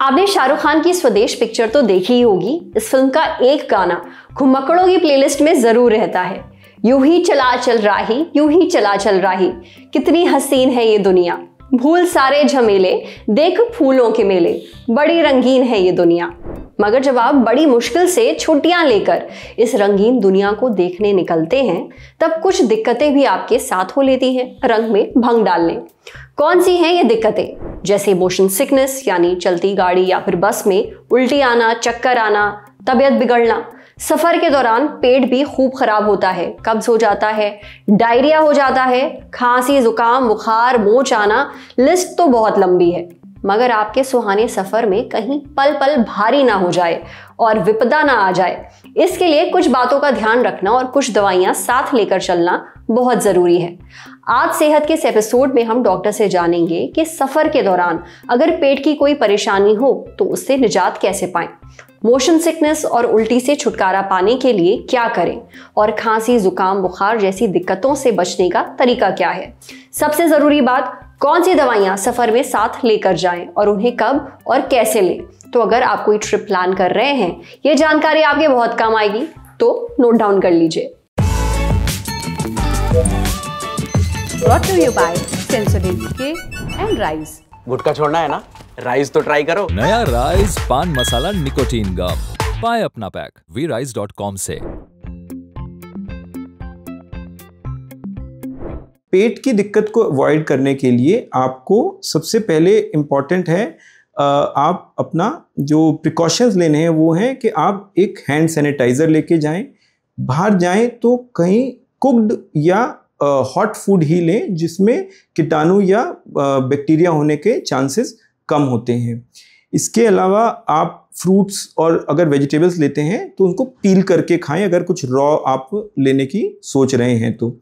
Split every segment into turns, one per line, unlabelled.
आपने शाहरुख खान की स्वदेश पिक्चर तो देखी ही होगी। इस फिल्म का एक गाना घुमक्कड़ों की प्लेलिस्ट में जरूर रहता है। यूं ही चला चल राही, यूं ही चला चल राही, कितनी हसीन है ये दुनिया, भूल सारे झमेले, देख फूलों के मेले, बड़ी रंगीन है ये दुनिया। मगर जब आप बड़ी मुश्किल से छुट्टियां लेकर इस रंगीन दुनिया को देखने निकलते हैं, तब कुछ दिक्कतें भी आपके साथ हो लेती हैं रंग में भंग डालने। कौन सी हैं ये दिक्कतें? जैसे मोशन सिकनेस, यानी चलती गाड़ी या फिर बस में उल्टी आना, चक्कर आना, तबीयत बिगड़ना। सफर के दौरान पेट भी खूब खराब होता है, कब्ज हो जाता है, डायरिया हो जाता है, खांसी, जुकाम, बुखार, मोच आना, लिस्ट तो बहुत लंबी है। मगर आपके सुहाने सफर में कहीं पल पल भारी ना हो जाए और विपदा ना आ जाए, इसके लिए कुछ बातों का ध्यान रखना और कुछ दवाइयां साथ लेकर चलना बहुत जरूरी है। आज सेहत के इस एपिसोड में हम डॉक्टर से जानेंगे कि सफर के दौरान अगर पेट की कोई परेशानी हो तो उससे निजात कैसे पाएं, मोशन सिकनेस और उल्टी से छुटकारा पाने के लिए क्या करें, और खांसी, जुकाम, बुखार जैसी दिक्कतों से बचने का तरीका क्या है। सबसे जरूरी बात, कौन सी दवाइयां सफर में साथ लेकर जाएं और उन्हें कब और कैसे लें। तो अगर आप कोई ट्रिप प्लान कर रहे हैं, ये जानकारी आपके बहुत काम आएगी, तो नोट डाउन कर लीजिए।
Brought to you by Sensodyne UK and Rise।
गुटखा छोड़ना है ना, राइस तो ट्राई करो।
नया राइस पान मसाला निकोटीन गम, पाए अपना पैक vrise.com से।
पेट की दिक्कत को अवॉइड करने के लिए आपको सबसे पहले इम्पॉर्टेंट है, आप अपना जो प्रिकॉशंस लेने हैं वो हैं कि आप एक हैंड सैनिटाइज़र लेके जाएं। बाहर जाएं तो कहीं कुक्ड या हॉट फूड ही लें जिसमें कीटाणु या बैक्टीरिया होने के चांसेस कम होते हैं। इसके अलावा आप फ्रूट्स और अगर वेजिटेबल्स लेते हैं तो उनको पील करके खाएं, अगर कुछ रॉ आप लेने की सोच रहे हैं तो।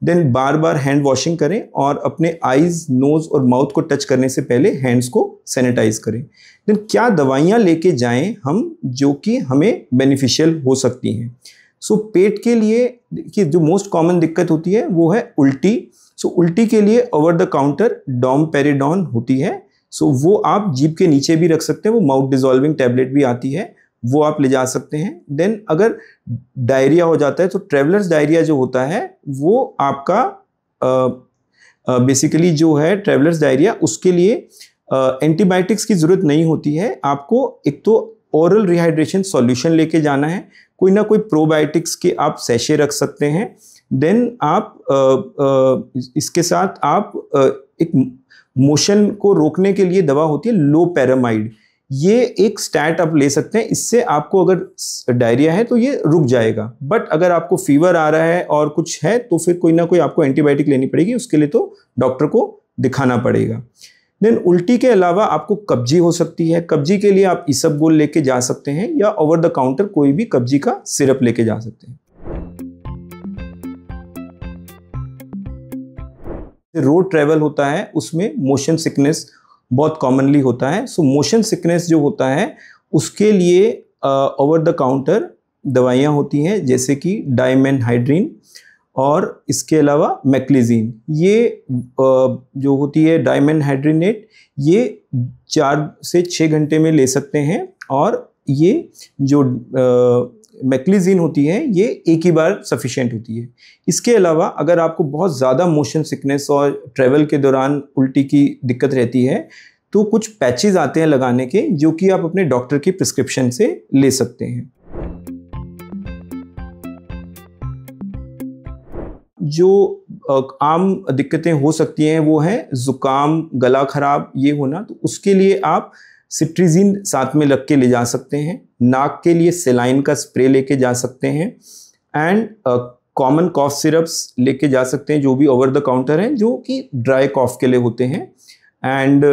देन बार बार हैंड वॉशिंग करें और अपने आईज, नोज़ और माउथ को टच करने से पहले हैंड्स को सैनिटाइज करें। देन क्या दवाइयाँ लेके जाएं हम जो कि हमें बेनिफिशियल हो सकती हैं। सो पेट के लिए कि जो मोस्ट कॉमन दिक्कत होती है वो है उल्टी। सो उल्टी के लिए ओवर द काउंटर डोमपेरिडोन होती है। सो वो आप जीभ के नीचे भी रख सकते हैं, वो माउथ डिजॉल्विंग टैबलेट भी आती है, वो आप ले जा सकते हैं। देन अगर डायरिया हो जाता है तो ट्रेवलर्स डायरिया जो होता है वो आपका बेसिकली जो है ट्रेवलर्स डायरिया, उसके लिए एंटीबायोटिक्स की ज़रूरत नहीं होती है। आपको एक तो ओरल रिहाइड्रेशन सॉल्यूशन लेके जाना है, कोई ना कोई प्रोबायोटिक्स के आप सैशे रख सकते हैं। देन आप इसके साथ आप एक मोशन को रोकने के लिए दवा होती है लोपेरामाइड, ये एक स्टैट आप ले सकते हैं। इससे आपको अगर डायरिया है तो ये रुक जाएगा, बट अगर आपको फीवर आ रहा है और कुछ है तो फिर कोई ना कोई आपको एंटीबायोटिक लेनी पड़ेगी, उसके लिए तो डॉक्टर को दिखाना पड़ेगा। देन उल्टी के अलावा आपको कब्जी हो सकती है। कब्जी के लिए आप इसबगोल लेके जा सकते हैं या ओवर द काउंटर कोई भी कब्जी का सिरप लेके जा सकते हैं। रोड ट्रैवल होता है उसमें मोशन सिकनेस बहुत कॉमनली होता है। सो मोशन सिकनेस जो होता है उसके लिए ओवर द काउंटर दवाइयाँ होती हैं जैसे कि डाइमेनहाइड्रिन और इसके अलावा मैक्लिजीन। ये जो होती है डाइमेनहाइड्रिनेट, ये 4 से 6 घंटे में ले सकते हैं, और ये जो मैक्लिजीन होती है ये एक ही बार सफिशिएंट होती है। इसके अलावा अगर आपको बहुत ज़्यादा मोशन सिकनेस और ट्रैवल के दौरान उल्टी की दिक्कत रहती है तो कुछ पैचेस आते हैं लगाने के, जो कि आप अपने डॉक्टर की प्रिस्क्रिप्शन से ले सकते हैं। जो आम दिक्कतें हो सकती हैं वो है ज़ुकाम, गला खराब ये होना, तो उसके लिए आप सिट्रीजिन साथ में रख के ले जा सकते हैं। नाक के लिए सेलाइन का स्प्रे लेके जा सकते हैं, एंड कॉमन कॉफ सिरप्स लेके जा सकते हैं जो भी ओवर द काउंटर हैं, जो कि ड्राई कॉफ के लिए होते हैं। एंड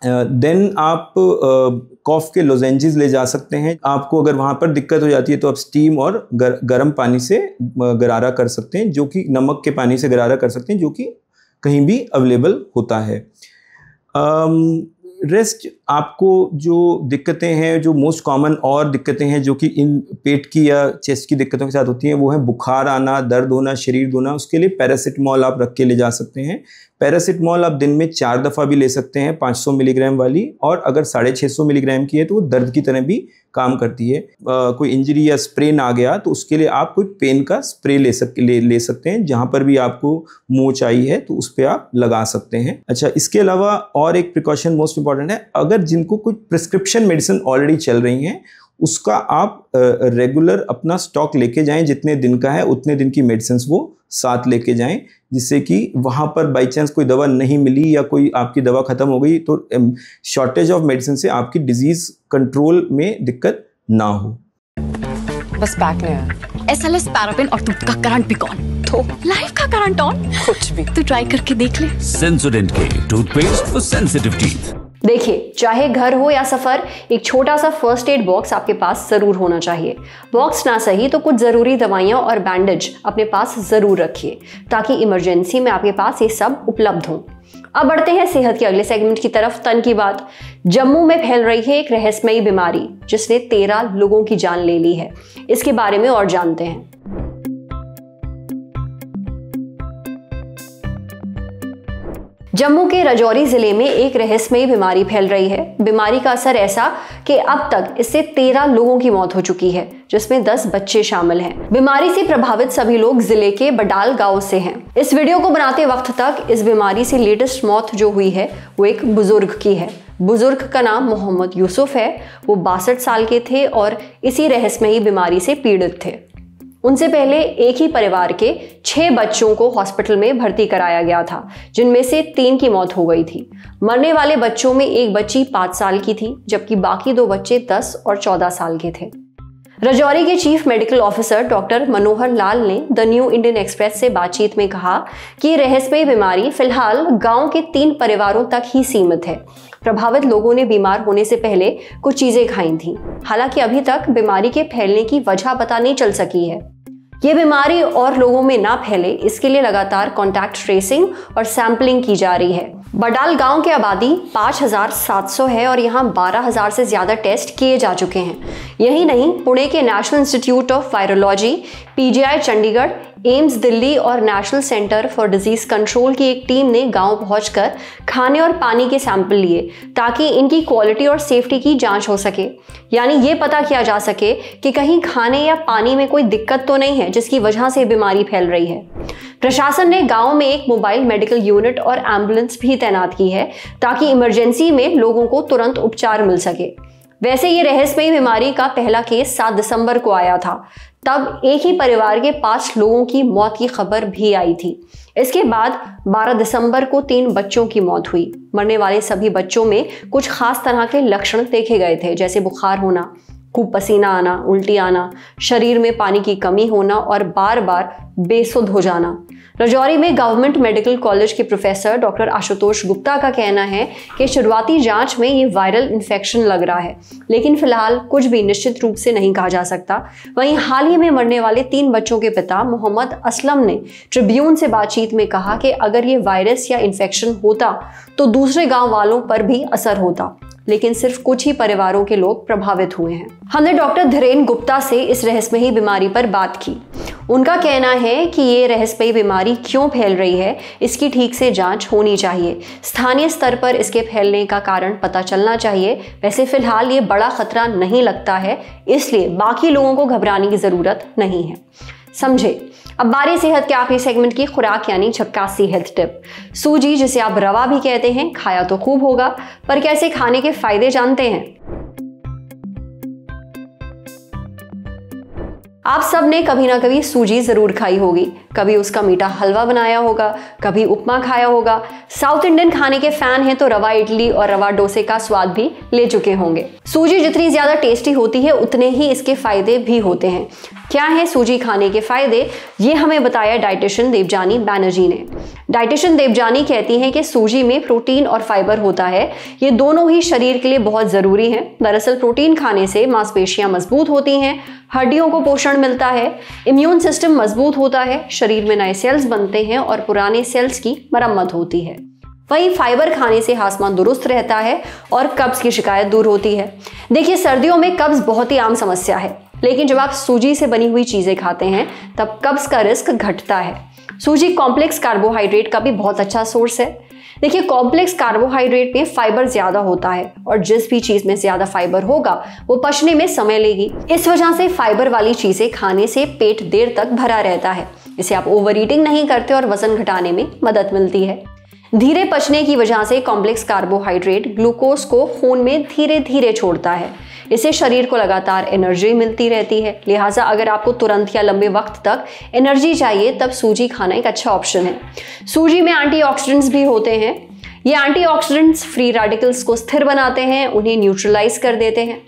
देन आप कॉफ के लोजेंजेस ले जा सकते हैं। आपको अगर वहाँ पर दिक्कत हो जाती है तो आप स्टीम और गर्म पानी से गरारा कर सकते हैं, जो कि नमक के पानी से गरारा कर सकते हैं, जो कि कहीं भी अवेलेबल होता है। रेस्ट आपको जो दिक्कतें हैं, जो मोस्ट कॉमन और दिक्कतें हैं जो कि इन पेट की या चेस्ट की दिक्कतों के साथ होती हैं, वो है बुखार आना, दर्द होना, शरीर धोना। उसके लिए पैरासिटामोल आप रख के ले जा सकते हैं। पैरासिटामोल आप दिन में 4 दफ़ा भी ले सकते हैं 500 मिलीग्राम वाली, और अगर 650 मिलीग्राम की है तो वो दर्द की तरह भी काम करती है। कोई इंजरी या स्प्रेन आ गया तो उसके लिए आप कोई पेन का स्प्रे ले सकते हैं, जहाँ पर भी आपको मोच आई है तो उस पर आप लगा सकते हैं। अच्छा, इसके अलावा और एक प्रिकॉशन मोस्ट इंपॉर्टेंट है, अगर जिनको कोई प्रिस्क्रिप्शन मेडिसिन ऑलरेडी चल रही हैं उसका आप रेगुलर अपना स्टॉक लेके जाएं, जितने दिन का है उतने दिन की मेडिसिन वो साथ लेके जाएं, जिससे कि वहाँ पर बाई चांस कोई दवा नहीं मिली या कोई आपकी दवा ख़त्म हो गई तो शॉर्टेज ऑफ मेडिसिन से आपकी डिजीज़ कंट्रोल में दिक्कत ना हो।
बस बैक नहीं आया।
SLS पैराबेन और दूध का करंट भी कौन, तो लाइफ का करंट ऑन,
कुछ भी
तो ट्राई करके देख ले।
सेंसोडेंट के टूथपेस्ट फॉर सेंसिटिव टीथ।
देखिए, चाहे घर हो या सफर, एक छोटा सा फर्स्ट एड बॉक्स आपके पास जरूर होना चाहिए। बॉक्स ना सही तो कुछ जरूरी दवाइयां और बैंडेज अपने पास जरूर रखिए, ताकि इमरजेंसी में आपके पास ये सब उपलब्ध हो। अब बढ़ते हैं सेहत के अगले सेगमेंट की तरफ। तन की बात। जम्मू में फैल रही है एक रहस्यमयी बीमारी जिसने 13 लोगों की जान ले ली है। इसके बारे में और जानते हैं। जम्मू के राजौरी जिले में एक रहस्यमयी बीमारी फैल रही है। बीमारी का असर ऐसा कि अब तक इससे 13 लोगों की मौत हो चुकी है, जिसमें 10 बच्चे शामिल हैं। बीमारी से प्रभावित सभी लोग जिले के बडाल गांव से हैं। इस वीडियो को बनाते वक्त तक इस बीमारी से लेटेस्ट मौत जो हुई है वो एक बुजुर्ग की है। बुजुर्ग का नाम मोहम्मद यूसुफ है। वो 62 साल के थे और इसी रहस्यमयी बीमारी से पीड़ित थे। उनसे पहले एक ही परिवार के 6 बच्चों को हॉस्पिटल में भर्ती कराया गया था, जिनमें से 3 की मौत हो गई थी। मरने वाले बच्चों में एक बच्ची 5 साल की थी, जबकि बाकी 2 बच्चे 10 और 14 साल के थे। राजौरी के chief medical officer doctor Manohar Lal ने द न्यू इंडियन एक्सप्रेस से बातचीत में कहा कि रहस्यमयी बीमारी फिलहाल गांव के 3 परिवारों तक ही सीमित है। प्रभावित लोगों ने बीमार होने से पहले कुछ चीजें खाई थीं। हालांकि अभी तक बीमारी के फैलने की वजह पता नहीं चल सकी है। ये बीमारी और लोगों में ना फैले, इसके लिए लगातार कॉन्टैक्ट ट्रेसिंग और सैंपलिंग की जा रही है। बडाल गांव की आबादी 5700 है और यहाँ 12000 से ज्यादा टेस्ट किए जा चुके हैं। यही नहीं, पुणे के National Institute of Virology, PGI Chandigarh, AIIMS Delhi और National Centre for Disease Control की एक टीम ने गांव पहुंचकर खाने और पानी के सैंपल लिए, ताकि इनकी क्वालिटी और सेफ्टी की जांच हो सके। यानी ये पता किया जा सके कि कहीं खाने या पानी में कोई दिक्कत तो नहीं है जिसकी वजह से बीमारी फैल रही है। प्रशासन ने गांव में एक मोबाइल मेडिकल यूनिट और एम्बुलेंस भी तैनात की है, ताकि इमरजेंसी में लोगों को तुरंत उपचार मिल सके। वैसे ये रहस्यमयी बीमारी का पहला केस 7 दिसंबर को आया था। तब एक ही परिवार के 5 लोगों की मौत की खबर भी आई थी। इसके बाद 12 दिसंबर को 3 बच्चों की मौत हुई। मरने वाले सभी बच्चों में कुछ खास तरह के लक्षण देखे गए थे, जैसे बुखार होना, खूब पसीना आना, उल्टी आना, शरीर में पानी की कमी होना और बार बार बेसुध हो जाना। राजौरी में गवर्नमेंट मेडिकल कॉलेज के प्रोफेसर डॉक्टर आशुतोष गुप्ता का कहना है कि शुरुआती जांच में ये वायरल इन्फेक्शन लग रहा है, लेकिन फिलहाल कुछ भी निश्चित रूप से नहीं कहा जा सकता। वहीं हाल ही में मरने वाले 3 बच्चों के पिता मोहम्मद असलम ने ट्रिब्यून से बातचीत में कहा कि अगर ये वायरस या इन्फेक्शन होता तो दूसरे गाँव वालों पर भी असर होता, लेकिन सिर्फ कुछ ही परिवारों के लोग प्रभावित हुए हैं। हमने डॉक्टर धीरेन गुप्ता से इस रहस्यमयी बीमारी पर बात की। उनका कहना है कि ये रहस्यमयी बीमारी क्यों फैल रही है, इसकी ठीक से जांच होनी चाहिए। स्थानीय स्तर पर इसके फैलने का कारण पता चलना चाहिए। वैसे फिलहाल ये बड़ा खतरा नहीं लगता है, इसलिए बाकी लोगों को घबराने की जरूरत नहीं है। समझे। अब बारी सेहत के आखिरी सेगमेंट की खुराक यानी झक्कासी हेल्थ टिप। सूजी, जिसे आप रवा भी कहते हैं, खाया तो खूब होगा, पर कैसे खाने के फायदे जानते हैं? आप सब ने कभी ना कभी सूजी जरूर खाई होगी। कभी उसका मीठा हलवा बनाया होगा, कभी उपमा खाया होगा। साउथ इंडियन खाने के फैन हैं तो रवा इडली और रवा डोसे का स्वाद भी ले चुके होंगे। सूजी जितनी ज्यादा टेस्टी होती है उतने ही इसके फायदे भी होते हैं। क्या है सूजी खाने के फायदे, ये हमें बताया डाइटिशियन देवजानी बैनर्जी ने। डाइटिशियन देवजानी कहती हैं कि सूजी में प्रोटीन और फाइबर होता है। ये दोनों ही शरीर के लिए बहुत जरूरी हैं। दरअसल प्रोटीन खाने से मांसपेशियां मजबूत होती हैं, हड्डियों को पोषण मिलता है, इम्यून सिस्टम मजबूत होता है, शरीर में नए सेल्स बनते हैं और पुराने सेल्स की मरम्मत होती है। वहीं फाइबर खाने से हाजमा दुरुस्त रहता है और कब्ज की शिकायत दूर होती है। देखिए, सर्दियों में कब्ज बहुत ही आम समस्या है, लेकिन जब आप सूजी से बनी हुई चीजें खाते हैं तब कब्ज का रिस्क घटता है। सूजी कॉम्प्लेक्स कार्बोहाइड्रेट का भी बहुत अच्छा सोर्स है। देखिए, कॉम्प्लेक्स कार्बोहाइड्रेट में फाइबर ज्यादा होता है और जिस भी चीज में ज्यादा फाइबर होगा वो पचने में समय लेगी। इस वजह से फाइबर वाली चीजें खाने से पेट देर तक भरा रहता है। इससे आप ओवर ईटिंग नहीं करते और वजन घटाने में मदद मिलती है। धीरे पचने की वजह से कॉम्प्लेक्स कार्बोहाइड्रेट ग्लूकोज को खून में धीरे धीरे छोड़ता है। इससे शरीर को लगातार एनर्जी मिलती रहती है। लिहाजा अगर आपको तुरंत या लंबे वक्त तक एनर्जी चाहिए तब सूजी खाना एक अच्छा ऑप्शन है। सूजी में एंटीऑक्सीडेंट्स भी होते हैं। ये एंटीऑक्सीडेंट्स फ्री रेडिकल्स को स्थिर बनाते हैं, उन्हें न्यूट्रलाइज कर देते हैं।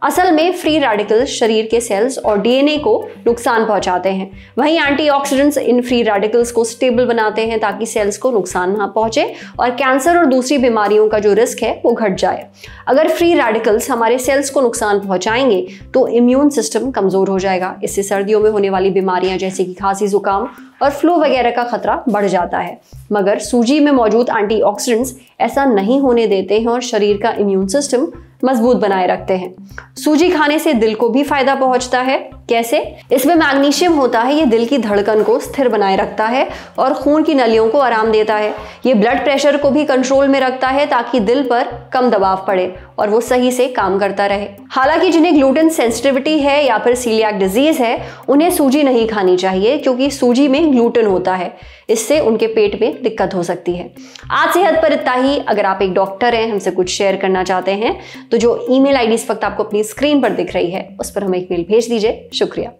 असल में फ्री रेडिकल्स शरीर के सेल्स और डीएनए को नुकसान पहुंचाते हैं, वहीं एंटीऑक्सीडेंट्स इन फ्री रेडिकल्स को स्टेबल बनाते हैं ताकि सेल्स को नुकसान ना पहुंचे और कैंसर और दूसरी बीमारियों का जो रिस्क है वो घट जाए। अगर फ्री रेडिकल्स हमारे सेल्स को नुकसान पहुंचाएंगे तो इम्यून सिस्टम कमजोर हो जाएगा। इससे सर्दियों में होने वाली बीमारियां जैसे कि खांसी, जुकाम और फ्लू वगैरह का खतरा बढ़ जाता है। मगर सूजी में मौजूद एंटीऑक्सीडेंट्स ऐसा नहीं होने देते हैं और शरीर का इम्यून सिस्टम मजबूत बनाए रखते हैं। सूजी खाने से दिल को भी फायदा पहुंचता है। कैसे? इसमें मैग्नीशियम होता है, ये दिल की धड़कन को स्थिर बनाए रखता है और खून की नलियों को आराम देता है। ये ब्लड प्रेशर को भी कंट्रोल में रखता है ताकि दिल पर कम दबाव पड़े और वो सही से काम करता रहे। हालांकि जिन्हें ग्लूटेन सेंसिटिविटी है या फिर सीलियाक डिजीज है उन्हें सूजी नहीं खानी चाहिए क्योंकि सूजी में ग्लूटेन होता है, इससे उनके पेट में दिक्कत हो सकती है। आज सेहत पर इतना ही। अगर आप एक डॉक्टर हैं, हमसे कुछ शेयर करना चाहते हैं तो जो ईमेल आईडी इस वक्त आपको अपनी स्क्रीन पर दिख रही है उस पर हमें एक मेल भेज दीजिए। शुक्रिया।